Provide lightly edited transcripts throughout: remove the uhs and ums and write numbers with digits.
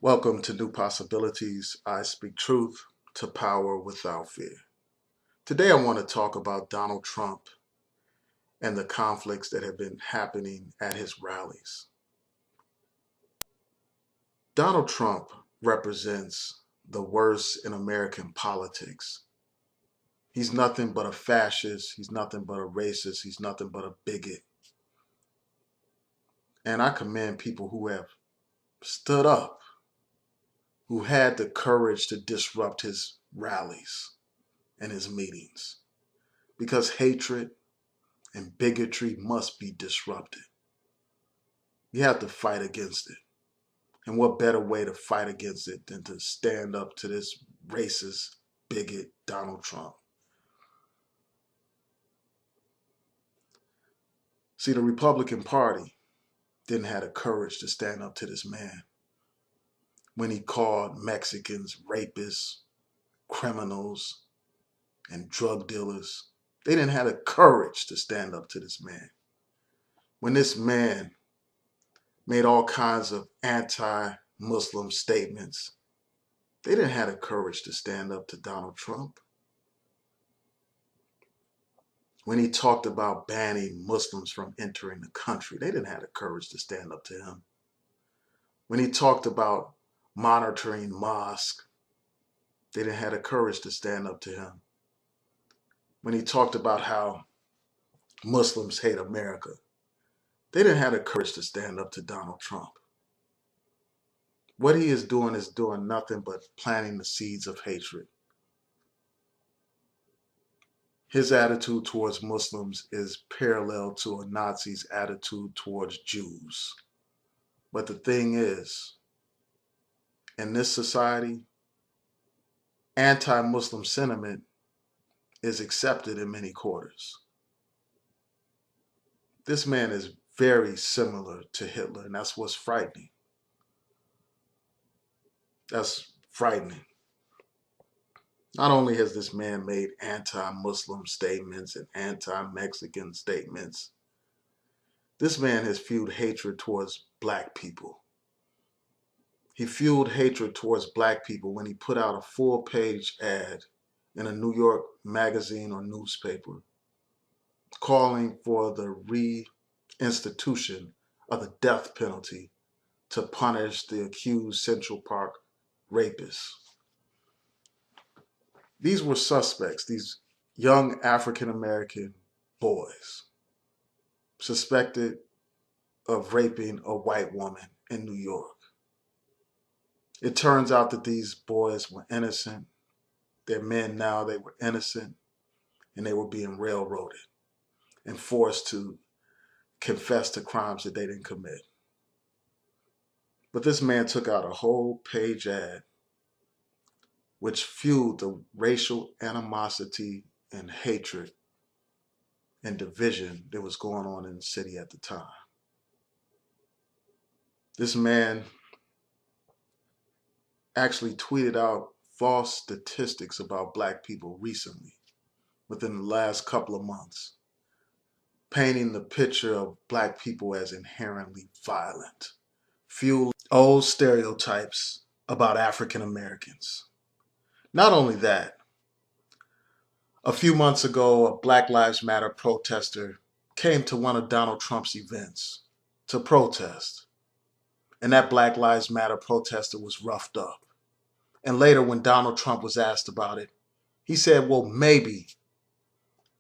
Welcome to New Possibilities. I speak truth to power without fear. Today I want to talk about Donald Trump and the conflicts that have been happening at his rallies. Donald Trump represents the worst in American politics. He's nothing but a fascist. He's nothing but a racist. He's nothing but a bigot. And I commend people who have stood up, who had the courage to disrupt his rallies and his meetings. Because hatred and bigotry must be disrupted. You have to fight against it. And what better way to fight against it than to stand up to this racist bigot Donald Trump? See, the Republican Party didn't have the courage to stand up to this man when he called Mexicans rapists, criminals, and drug dealers. They didn't have the courage to stand up to this man. When this man made all kinds of anti-Muslim statements, they didn't have the courage to stand up to Donald Trump. When he talked about banning Muslims from entering the country, they didn't have the courage to stand up to him. When he talked about monitoring mosques, they didn't have the courage to stand up to him. When he talked about how Muslims hate America, they didn't have the courage to stand up to Donald Trump. What he is doing nothing but planting the seeds of hatred. His attitude towards Muslims is parallel to a Nazi's attitude towards Jews. But the thing is, in this society, anti-Muslim sentiment is accepted in many quarters. This man is very similar to Hitler, and that's what's frightening. That's frightening. Not only has this man made anti-Muslim statements and anti-Mexican statements, this man has fueled hatred towards black people. He fueled hatred towards black people when he put out a full-page ad in a New York magazine or newspaper calling for the reinstitution of the death penalty to punish the accused Central Park rapists. These were suspects, these young African-American boys, suspected of raping a white woman in New York. It turns out that these boys were innocent. They're men now, they were innocent, and they were being railroaded and forced to confess to crimes that they didn't commit. But this man took out a whole page ad which fueled the racial animosity and hatred and division that was going on in the city at the time. This man actually tweeted out false statistics about black people recently, within the last couple of months, painting the picture of black people as inherently violent, fueling old stereotypes about African Americans. Not only that, a few months ago, a Black Lives Matter protester came to one of Donald Trump's events to protest. And that Black Lives Matter protester was roughed up. And later, when Donald Trump was asked about it, he said, well, maybe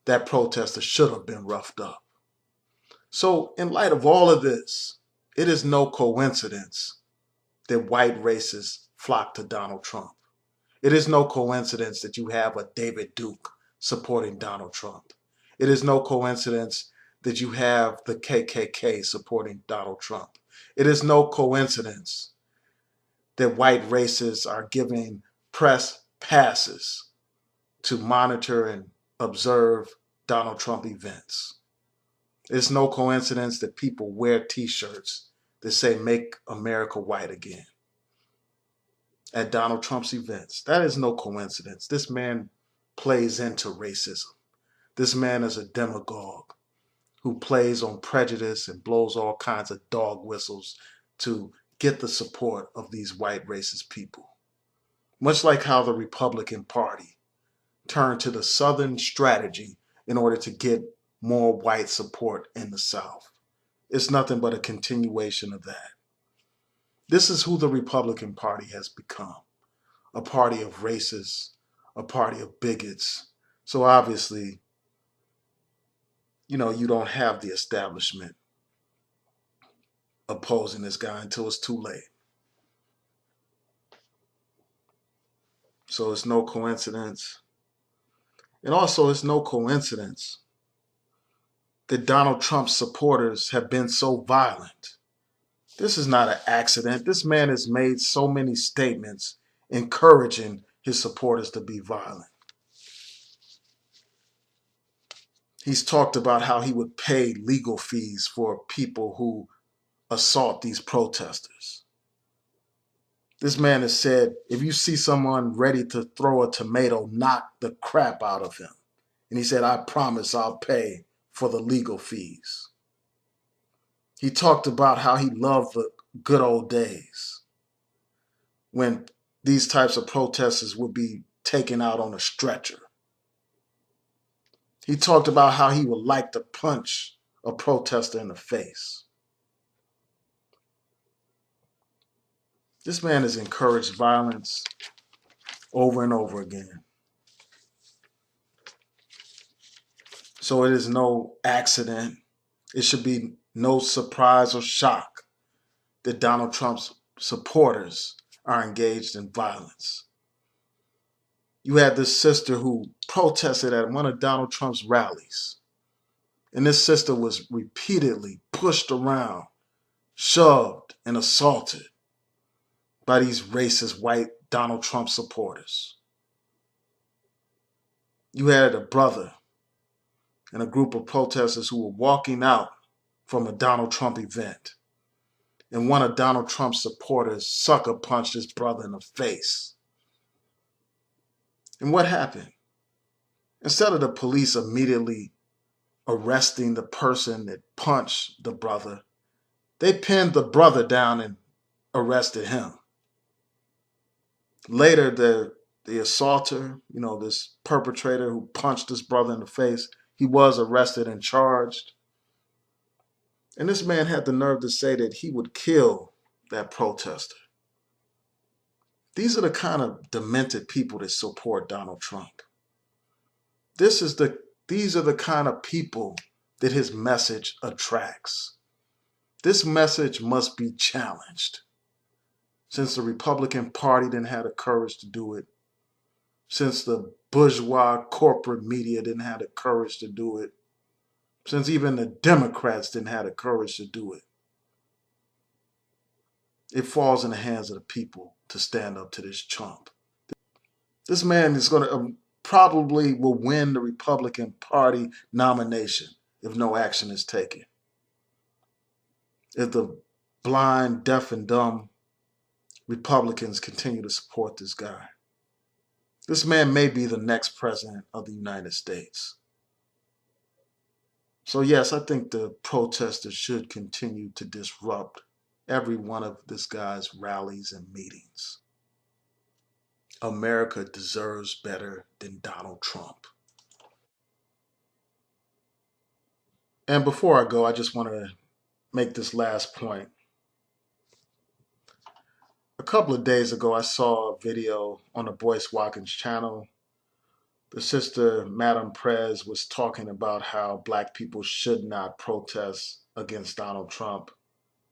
that protester should have been roughed up. So in light of all of this, it is no coincidence that white racists flock to Donald Trump. It is no coincidence that you have a David Duke supporting Donald Trump. It is no coincidence that you have the KKK supporting Donald Trump. It is no coincidence that white racists are giving press passes to monitor and observe Donald Trump events. It's no coincidence that people wear t-shirts that say "Make America White Again" at Donald Trump's events. That is no coincidence. This man plays into racism. This man is a demagogue who plays on prejudice and blows all kinds of dog whistles to get the support of these white racist people. Much like how the Republican Party turned to the Southern strategy in order to get more white support in the South. It's nothing but a continuation of that. This is who the Republican Party has become. A party of racists, a party of bigots. So obviously, you don't have the establishment opposing this guy until it's too late. So it's no coincidence. And also, it's no coincidence that Donald Trump's supporters have been so violent. This is not an accident. This man has made so many statements encouraging his supporters to be violent. He's talked about how he would pay legal fees for people who assault these protesters. This man has said, if you see someone ready to throw a tomato, knock the crap out of him. And he said, I promise I'll pay for the legal fees. He talked about how he loved the good old days when these types of protesters would be taken out on a stretcher. He talked about how he would like to punch a protester in the face. This man has encouraged violence over and over again. So it is no accident. It should be no surprise or shock that Donald Trump's supporters are engaged in violence. You had this sister who protested at one of Donald Trump's rallies. And this sister was repeatedly pushed around, shoved, and assaulted by these racist white Donald Trump supporters. You had a brother and a group of protesters who were walking out from a Donald Trump event. And one of Donald Trump's supporters sucker punched his brother in the face. And what happened? Instead of the police immediately arresting the person that punched the brother, they pinned the brother down and arrested him. Later, the assaulter, this perpetrator who punched his brother in the face, he was arrested and charged. And this man had the nerve to say that he would kill that protester. These are the kind of demented people that support Donald Trump. These are the kind of people that his message attracts. This message must be challenged. Since the Republican Party didn't have the courage to do it, since the bourgeois corporate media didn't have the courage to do it, since even the Democrats didn't have the courage to do it, it falls in the hands of the people to stand up to this chump. This man is going to probably will win the Republican Party nomination if no action is taken. If the blind, deaf, and dumb Republicans continue to support this guy. This man may be the next president of the United States. So yes, I think the protesters should continue to disrupt every one of this guy's rallies and meetings. America deserves better than Donald Trump. And before I go, I just want to make this last point. A couple of days ago, I saw a video on the Boyce Watkins channel. The sister, Madame Prez, was talking about how black people should not protest against Donald Trump,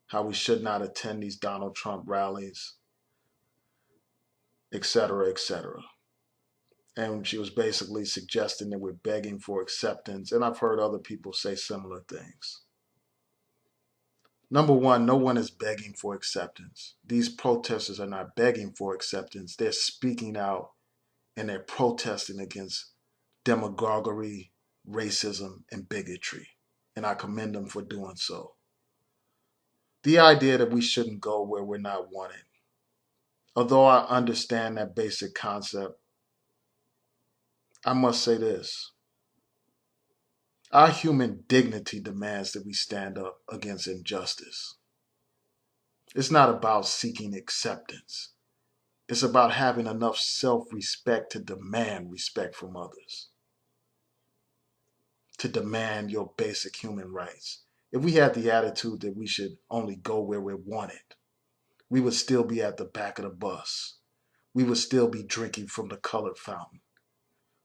how we should not attend these Donald Trump rallies, etc., etc. And she was basically suggesting that we're begging for acceptance, and I've heard other people say similar things. Number one, no one is begging for acceptance. These protesters are not begging for acceptance. They're speaking out and they're protesting against demagoguery, racism, and bigotry. And I commend them for doing so. The idea that we shouldn't go where we're not wanted. Although I understand that basic concept, I must say this. Our human dignity demands that we stand up against injustice. It's not about seeking acceptance. It's about having enough self-respect to demand respect from others, to demand your basic human rights. If we had the attitude that we should only go where we're wanted, we would still be at the back of the bus. We would still be drinking from the colored fountain.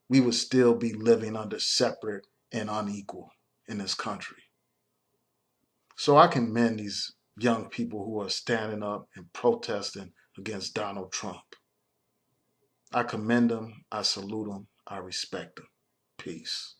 We would still be living under separate and unequal in this country. So I commend these young people who are standing up and protesting against Donald Trump. I commend them, I salute them, I respect them. Peace.